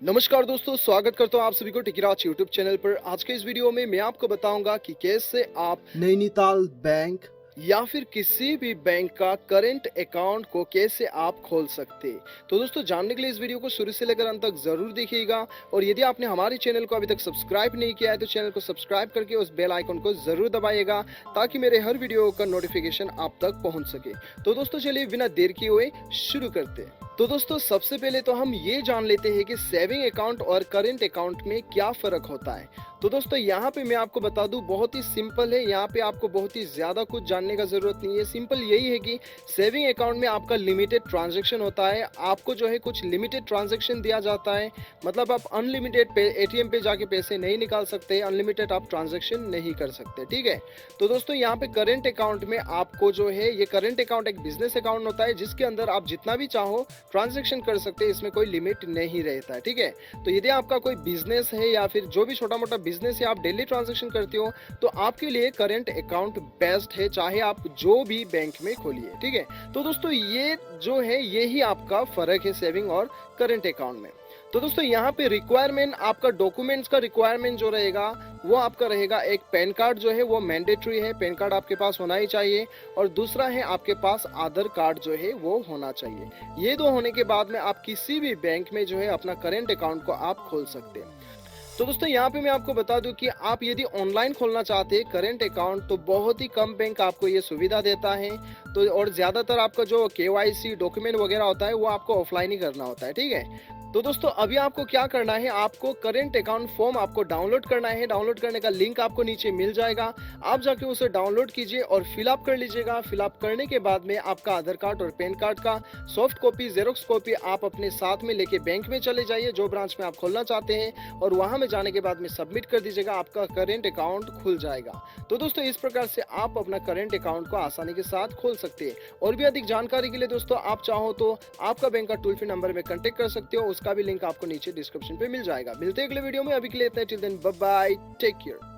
नमस्कार दोस्तों, स्वागत करता हूँ आप सभी को टिकिराज यूट्यूब चैनल पर। आज के इस वीडियो में मैं आपको बताऊंगा कि कैसे आप नैनीताल बैंक या फिर किसी भी बैंक का करंट अकाउंट को कैसे आप खोल सकते हैं। तो दोस्तों, जानने के लिए इस वीडियो को शुरू से लेकर अंत तक जरूर देखिएगा। और यदि आपने हमारे चैनल को अभी तक सब्सक्राइब नहीं किया है तो चैनल को सब्सक्राइब करके उस बेल आइकन को जरूर दबाइएगा ताकि मेरे हर वीडियो का नोटिफिकेशन आप तक पहुंच सके। तो दोस्तों, चलिए बिना देर किए हुए शुरू करते हैं। तो दोस्तों, सबसे पहले तो हम ये जान लेते हैं कि सेविंग अकाउंट और करंट अकाउंट में क्या फर्क होता है। तो दोस्तों, यहाँ पे मैं आपको बता दूं, बहुत ही सिंपल है। यहाँ पे आपको बहुत ही ज्यादा कुछ जानने का जरूरत नहीं है। सिंपल यही है कि सेविंग अकाउंट में आपका लिमिटेड ट्रांजैक्शन होता है। आपको जो है कुछ लिमिटेड ट्रांजैक्शन दिया जाता है। मतलब आप अनलिमिटेड एटीएम पे जाके पैसे नहीं निकाल सकते, अनलिमिटेड आप ट्रांजैक्शन नहीं कर सकते, ठीक है। तो दोस्तों, यहाँ पे करंट अकाउंट में आपको जो है, ये करंट अकाउंट एक बिजनेस अकाउंट होता है जिसके अंदर आप जितना भी चाहो ट्रांजैक्शन कर सकते हैं। इसमें कोई लिमिट नहीं रहता है, ठीक है। तो यदि आपका कोई बिजनेस है या फिर जो भी छोटा मोटा बिजनेस है, आप डेली ट्रांजैक्शन करते हो, तो आपके लिए करंट अकाउंट बेस्ट है, चाहे आप जो भी बैंक में खोलिए, ठीक है। तो दोस्तों, ये जो है यही आपका फर्क है सेविंग और करंट अकाउंट में। तो दोस्तों, यहाँ पे रिक्वायरमेंट, आपका डॉक्यूमेंट्स का रिक्वायरमेंट जो रहेगा वो आपका रहेगा, एक पैन कार्ड जो है वो मैंडेटरी है, पैन कार्ड आपके पास होना ही चाहिए। और दूसरा है, आपके पास आधार कार्ड जो है वो होना चाहिए। ये दो होने के बाद में आप किसी भी बैंक में जो है अपना करंट अकाउंट को आप खोल सकते हैं। तो दोस्तों, यहाँ पे मैं आपको बता दूं कि आप यदि ऑनलाइन खोलना चाहते हैं करंट अकाउंट, तो बहुत ही कम बैंक आपको ये सुविधा देता है। तो और ज्यादातर आपका जो केवाईसी डॉक्यूमेंट वगैरह होता है वो आपको ऑफलाइन ही करना होता है, ठीक है। तो दोस्तों, अभी आपको क्या करना है, आपको करंट अकाउंट फॉर्म आपको डाउनलोड करना है। डाउनलोड करने का लिंक आपको नीचे मिल जाएगा। आप जाके उसे डाउनलोड कीजिए और फिलअप कर लीजिएगा। फिलअप करने के बाद में आपका आधार कार्ड और पैन कार्ड का सॉफ्ट कॉपी, जेरोक्स कॉपी आप अपने साथ में लेके बैंक में चले जाइए, जो ब्रांच में आप खोलना चाहते हैं, और वहां में जाने के बाद में सबमिट कर दीजिएगा। आपका करंट अकाउंट खुल जाएगा। तो दोस्तों, इस प्रकार से आप अपना करंट अकाउंट को आसानी के साथ खोल सकते हैं। और भी अधिक जानकारी के लिए दोस्तों, आप चाहो तो आपका बैंक का टोल फ्री नंबर में कांटेक्ट कर सकते हो। उसका भी लिंक आपको नीचे डिस्क्रिप्शन पे मिल जाएगा। मिलते हैं अगले वीडियो में। अभी के लिए इतना, till then bye bye, take care.